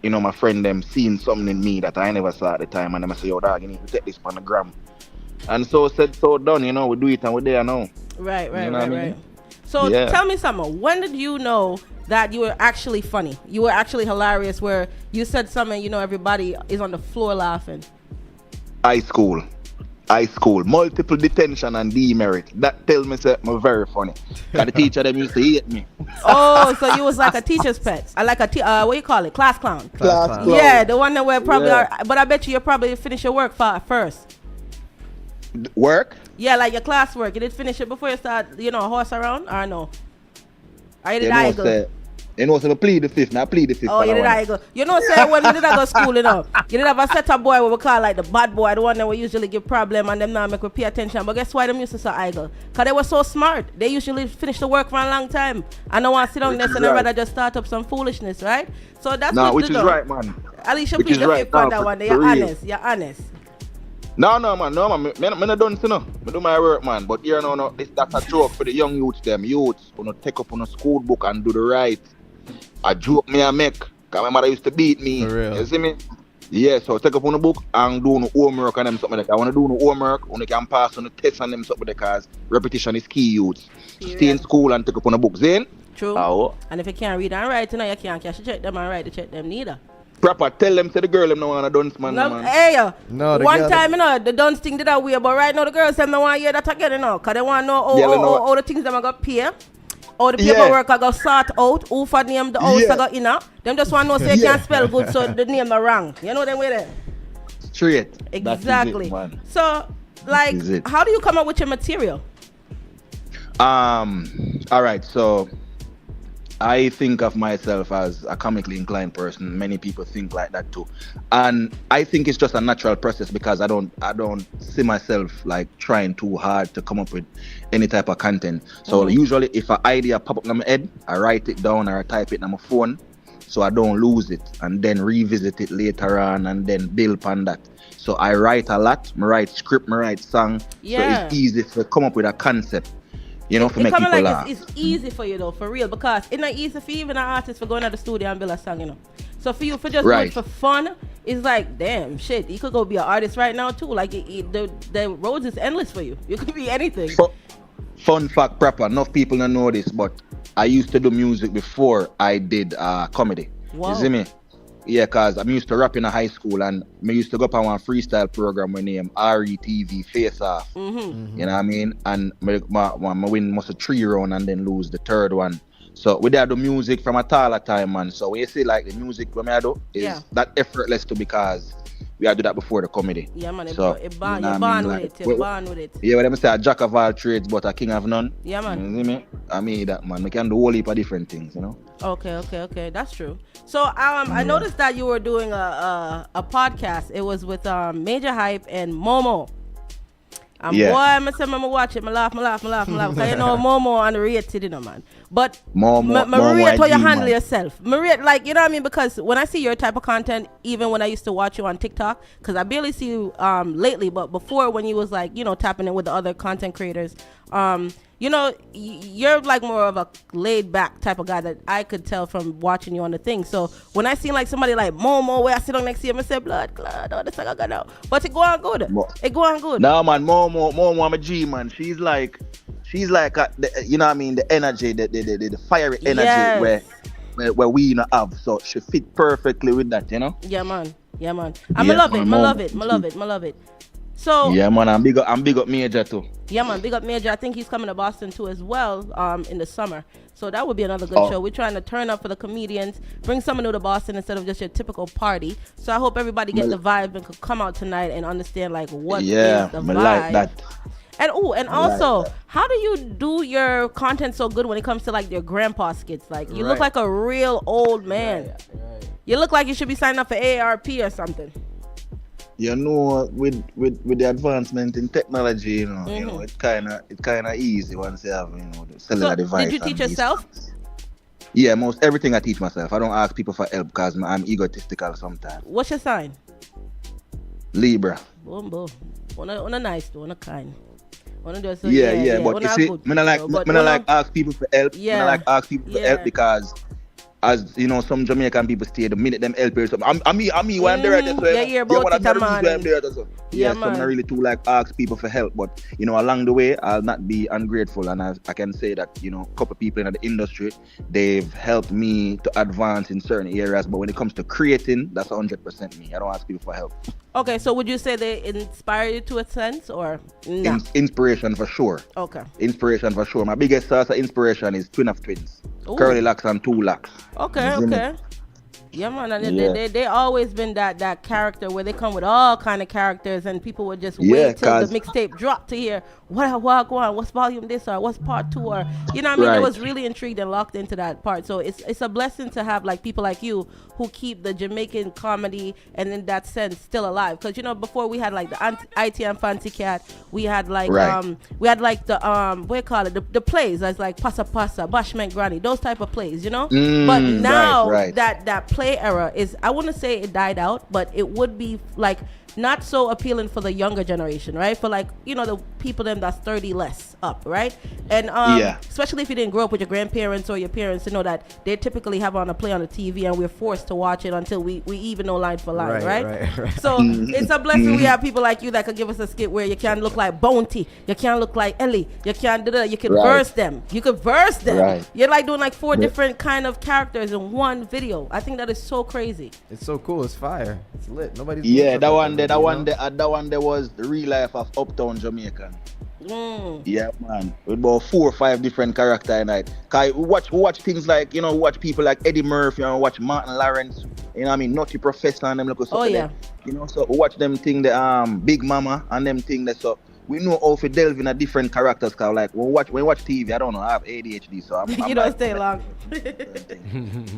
you know, my friend them seen something in me that I never saw at the time, and them I say, yo, dog, you need to take this on the gram. And so said, so done, you know, we do it and we're there now. Right. You know what I mean? So Yeah. tell me something. When did you know that you were actually funny? You were actually hilarious where you said something, you know, everybody is on the floor laughing. High school. Multiple detention and demerit. That tell me that I'm very funny. Cause the teacher them used to hate me. Oh, so you was like a teacher's pet. I like what do you call it? Class clown. Class clown. Yeah, the one that were probably Yeah. but I bet you probably finish your work first. Work? Yeah, like your classwork. You did finish it before you start, you know, horse around or no? Or you did I go? You know, so I plead the fifth. Now I plead the fifth. Oh, you did I go? You know, say when we did I go school, you know, you did have a set of boy what we call like the bad boy, the one that we usually give problem and them now make we pay attention. But guess why them used to say I go? Because they were so smart. They usually finish the work for a long time. I don't want to sit on this and I'd rather just start up some foolishness, right? So that's no, what which you is do. right, man. At least you Which plead is the right fifth on now, that one. for You're real. honest. You're honest. No, man. I don't you know. I do my work, man. But here, no, that's a joke for the young youths, them. Youths, who take up on a school book and do the right. A joke me I make. Cause my mother used to beat me. For real. You see me? Yeah, so take up on the book and do no homework and them something like that. I want to do no homework, when you can pass on the test and them something like that, because repetition is key, youths. Stay in school and take up on the book. Zane? True. Oh. And if you can't read and write, you know, you can't cash check them and write to check them neither. Prappa, tell them to the girl them no want a dunce man. No, man. hey, No, the one girl- time, you know, the dunce thing did that weird, but right now the girls them don't want to hear that again, you know, because they want to know Yeah, they know. all the things them I got pay, all the Yeah. paperwork I got sort out, who for name the house Yeah. I got in. Them just want to know so you Yeah. can't spell good, so the name are wrong. You know them way there? Straight. Exactly. That is it, man. So, like, is it. how do you come up with your material? All right, so I think of myself as a comically inclined person. Many people think like that too, and I think it's just a natural process because I don't see myself like trying too hard to come up with any type of content. So usually, if an idea pop up in my head, I write it down or I type it on my phone, so I don't lose it, and then revisit it later on, and then build upon that. So I write a lot. I write script, I write song. Yeah. So it's easy to come up with a concept. You know, for It make kind people of like laugh. it's easy for you though, for real, because it's not easy for even an artist for going to the studio and build a song, you know. So for you, for just do Right. it for fun, it's like, damn, shit, you could go be an artist right now too. Like the roads is endless for you. You could be anything. Fun fact, Prappa, enough people don't know this, but I used to do music before I did comedy. Wow. You see me? Yeah, cause I used to rap in a high school, and I used to go up on one freestyle program with name RETV Face Off. Mm-hmm. You know what I mean? And my win must a 3 round and then lose the third one. So we did the music from a taller time, man. So when you see like the music when I do is that effortless too, because we had to do that before the comedy. Yeah, man, So, you're you born know what I mean? with Like, it. You're born with it. Yeah, when them say a jack of all trades but a king of none. Yeah, man. You see me? I mean that, man. We can do a whole heap of different things, you know? Okay. That's true. So I noticed that you were doing a podcast. It was with Major Hype and Momo. And boy, I'm watch it. I laugh. Because you know Momo underrated, you know, man. But Momo rate how you IG, handle man. yourself. Rate, like, you know what I mean? Because when I see your type of content, even when I used to watch you on TikTok, because I barely see you lately, but before when you was like, you know, tapping in with the other content creators, you know, you're like more of a laid back type of guy that I could tell from watching you on the thing. So when I seen like somebody like Momo where I sit on next to him and say blood, oh, this like I got out. But it go on good. It go on good. No, man, Momo, I'm a G, man. She's like you know what I mean, the energy, the fiery energy Yes. where we you know have. So she fit perfectly with that, you know? Yeah, man. I love it. So yeah, man, I'm big up Major too. yeah, man, big up Major. I think he's coming to Boston too as well in the summer. So that would be another good show. We're trying to turn up for the comedians, bring someone new to Boston instead of just your typical party. So I hope everybody get the vibe and could come out tonight and understand like what is the vibe. Like that. And also, how do you do your content so good when it comes to like your grandpa skits? Like you look like a real old man. Right. You look like you should be signing up for AARP or something. You know, with the advancement in technology, you know, it's kind of easy once you have, you know, the cellular device. Did you teach yourself? Yeah, most everything I teach myself. I don't ask people for help because I'm egotistical sometimes. What's your sign? Libra. Boom, boom. One a nice, one a kind. But you see, I like ask people for help. Yeah. I like ask people for help because as you know, some Jamaican people stay the minute them help or something. I'm when I'm there at so Yeah, yeah, yeah, about one of it, the reasons man. why I'm there so. Yeah, Yeah, so I'm not man. really too like ask people for help, but you know, along the way, I'll not be ungrateful, and I can say that you know, a couple people in the industry, they've helped me to advance in certain areas. But when it comes to creating, that's 100% me. I don't ask people for help. Okay, so would you say they inspire you to a sense or no? Inspiration for sure. Okay. Inspiration for sure. My biggest source of inspiration is Twin of Twins, Ooh. Curly Locks and Two Locks. You Okay, see me? okay. Yeah, man, and Yeah. they always been that character where they come with all kind of characters, and people would just Yeah, wait till the cause mixtape drop to hear what I walk on, what's volume this or what's part two or you know what I mean. They right, was really intrigued and locked into that part. So it's a blessing to have like people like you who keep the Jamaican comedy and in that sense still alive. Because you know before we had like the ITM Fancy Cat, right, we had like the what do you call it the plays as like Passa Passa, Bashment Granny, those type of plays, you know. But right, now right. that play era is I wouldn't say it died out, but it would be like not so appealing for the younger generation, right? For like you know the people them that's 30 less up, right? And Yeah, especially if you didn't grow up with your grandparents or your parents to know that they typically have on a play on the TV and we're forced to watch it until we even know line for line, right? So it's a blessing we have people like you that could give us a skit where you can look like Bounty, you can look like Ellie, you can do that, you can right, verse them, you could verse them. right. You're like doing like four Yeah. different kind of characters in one video. I think that is so crazy. It's so cool. It's fire. It's lit. Nobody's doing Yeah, stuff that like one there, that, that you one know? there, that one there was the real life of Uptown Jamaican. Mm. Yeah, man. With about 4 or 5 different characters in it. Cause we watch things like, you know, watch people like Eddie Murphy and watch Martin Lawrence, you know what I mean, Nutty Professor and them look so Oh yeah. you know, so we watch them thing the Big Mama and them thing that so we know how to delve in a different characters cause like when we watch TV, I don't know, I have ADHD, so I'm You don't like stay long.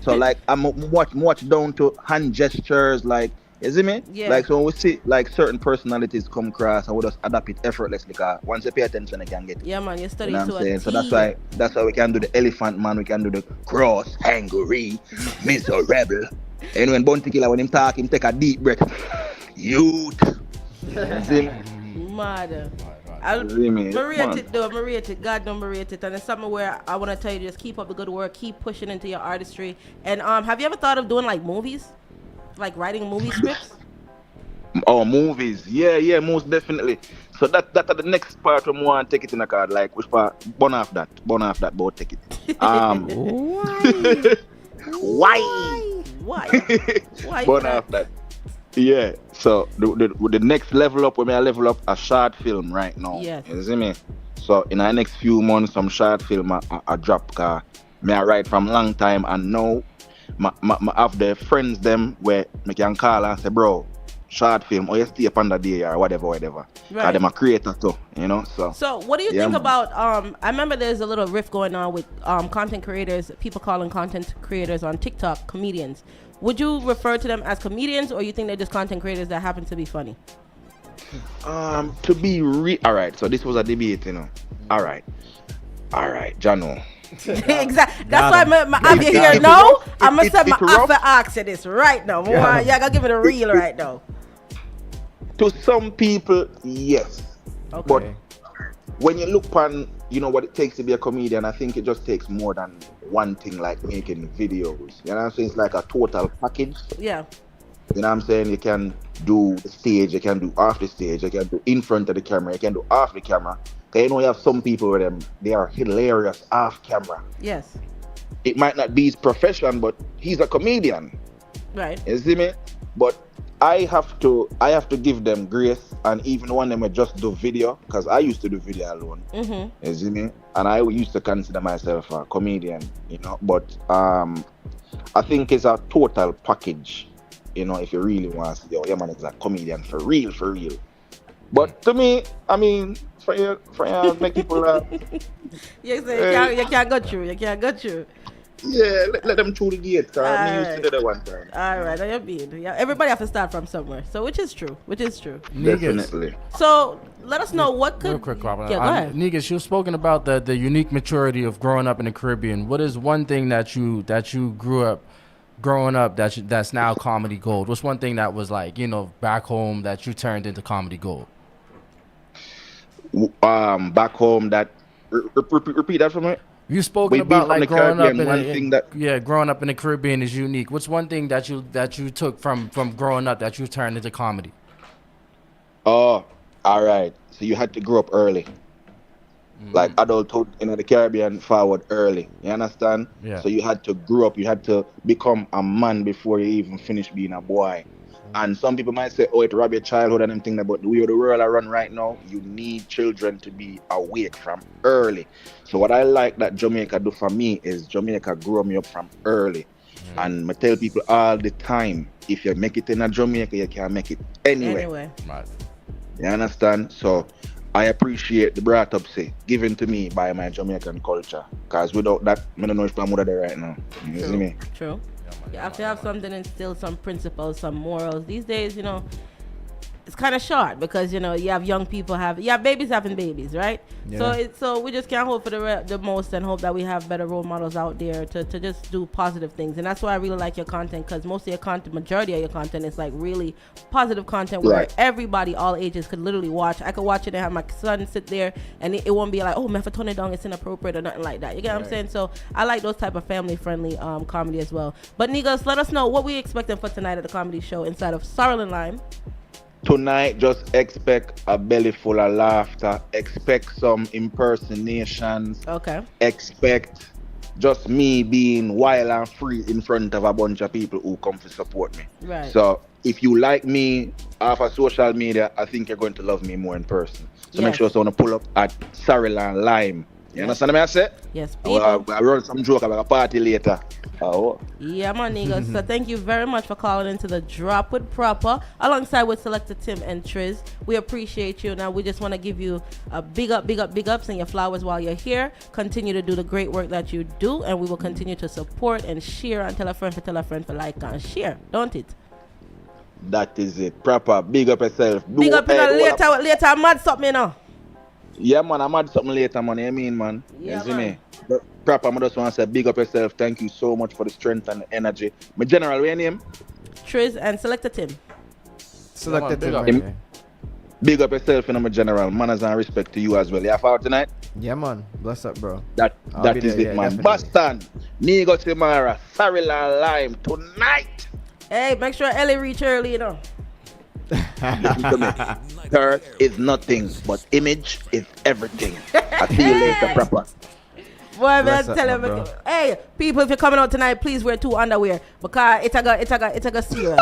so like I'm watch down to hand gestures, like you see me? Yeah. Like so when we see like certain personalities come across and we just adapt it effortlessly cause once you pay attention you can get it. Yeah, man, you You study know what to I'm a saying? So T. that's why we can do the elephant man, we can do the cross, angry, miserable. And when Bounty Killer when him talk, him take a deep breath. Youth. You see me? Mad. I'll You see me? rate Man. it though, rate it. God don't rate it. And it's something where I want to tell you just keep up the good work, keep pushing into your artistry. And have you ever thought of doing like movies? Like writing movie scripts? Oh, movies. Yeah, most definitely. So that the next part we want to take it in a card. Like which part? Burn off that, but take it. Why? Why? Why? Why? Burn off that. Yeah. So the next level up when I level up a short film right now. Yes. You see me? So in the next few months, some short film I drop car. Me I write from long time and now I have the friends them where me can call and say, bro, short film or you stay up under day or whatever. Right. Cause them a creator too, you know. So what do you Yeah, think man. about I remember there's a little rift going on with content creators, people calling content creators on TikTok comedians. Would you refer to them as comedians or you think they're just content creators that happen to be funny? To be all right. So this was a debate, you know. All right, Jano. Exactly. Got That's why him. I'm If- here if now. rough, I'm gonna if- set my if rough- offer ask to this right now. Got him. Yeah, gotta give it a real right now. To some people, yes. Okay. But when you look on, you know what it takes to be a comedian, I think it just takes more than one thing like making videos. You know what I'm saying? It's like a total package. Yeah. You know what I'm saying? You can do the stage, you can do off the stage, you can do in front of the camera, you can do off the camera. Cause you know you have some people with them, they are hilarious off camera. Yes. It might not be his profession, but he's a comedian. Right. You see me? But I have to give them grace and even when them will just do video, because I used to do video alone. Mm-hmm. You see me? And I used to consider myself a comedian, you know. But I think it's a total package, you know, if you really want to say, oh, yeah, man, it's a comedian for real. But to me, I mean, for you make people laugh. Yes, sir. You can't go through. You can't go through. Yeah, let them through the gate, because I used to Alright. do that one time. All right, I mean, yeah, everybody has to start from somewhere, so which is true. Niggas. Definitely. So let us know what could. Real quick, Robert. Yeah, go ahead. Negus, you've spoken about the unique maturity of growing up in the Caribbean. What is one thing that you growing up that's now comedy gold? What's one thing that was like, you know, back home that you turned into comedy gold? Back home that repeat that for me. You spoken We've been about from like the growing up Caribbean. in One thing that yeah, growing up in the Caribbean is unique. What's one thing that you took from growing up that you turned into comedy? oh, all right. So you had to grow up early. Like adulthood in the Caribbean forward early. You understand? Yeah. So you had to grow up, you had to become a man before you even finish being a boy. And some people might say, oh, it rob your childhood and them thing that, but the way the world I run right now, you need children to be awake from early. So what I like that Jamaica do for me is Jamaica grew me up from early. And I tell people all the time, if you make it in a Jamaica, you can make it anywhere. Anyway. Right. You understand? So I appreciate the brought up say given to me by my Jamaican culture. Cause without that, I don't know if I'm there right now. You see me? True. You have to have something and still some principles, some morals. These days, it's kind of short because you have young people babies having babies, right? Yeah. So we just can't hope for the most and hope that we have better role models out there to just do positive things. And that's why I really like your content, because most of your content, majority of your content is like really positive content where Right. everybody, all ages, could literally watch. I could watch it and have my son sit there and it won't be like, oh, man, for Tony Dong, it's inappropriate or nothing like that. You get what I'm saying? So I like those type of family friendly comedy as well. But niggas, let us know what we expecting for tonight at the comedy show inside of Sorrel and Lime. Tonight, just expect a belly full of laughter. Expect some impersonations. Okay. Expect just me being wild and free in front of a bunch of people who come to support me. Right. So if you like me off of social media, I think you're going to love me more in person. So make Yes. sure you want to pull up at Sorrel and Lime. You understand what I say? Yes, people. I run some joke about a party later. Oh. Yeah, my niggas. So thank you very much for calling into the Drop with Prappa alongside with Selecta Tim and Trizz. We appreciate you. Now we just want to give you a big ups and your flowers while you're here. Continue to do the great work that you do, and we will continue to support and share and tell a friend for like and share, don't it? That is it. Proper. Big up yourself. Big up in a later I'm mad something, Yeah, man, I'm at something later, man. You mean, man? Yeah, You see man. me? But Proper, I just want to say big up yourself. Thank you so much for the strength and the energy. My general, what's your name? Trizz and Selecta Tim. Selected big him up. right there. Big up yourself, my general. Manners and respect to you as well. You have out tonight? Yeah, man. Bless up, bro. That I'll be is there, it, yeah, man. definitely. Boston, Nigo Timara, Sorrel and Lime tonight. Hey, make sure Ellie reach early, Listen to me. Third is nothing, but image is everything. I'll see you later, Proper. Boy, man, Bless up, tell my him. bro. Hey, people, if you're coming out tonight, please wear 2 underwear because it's a go serious.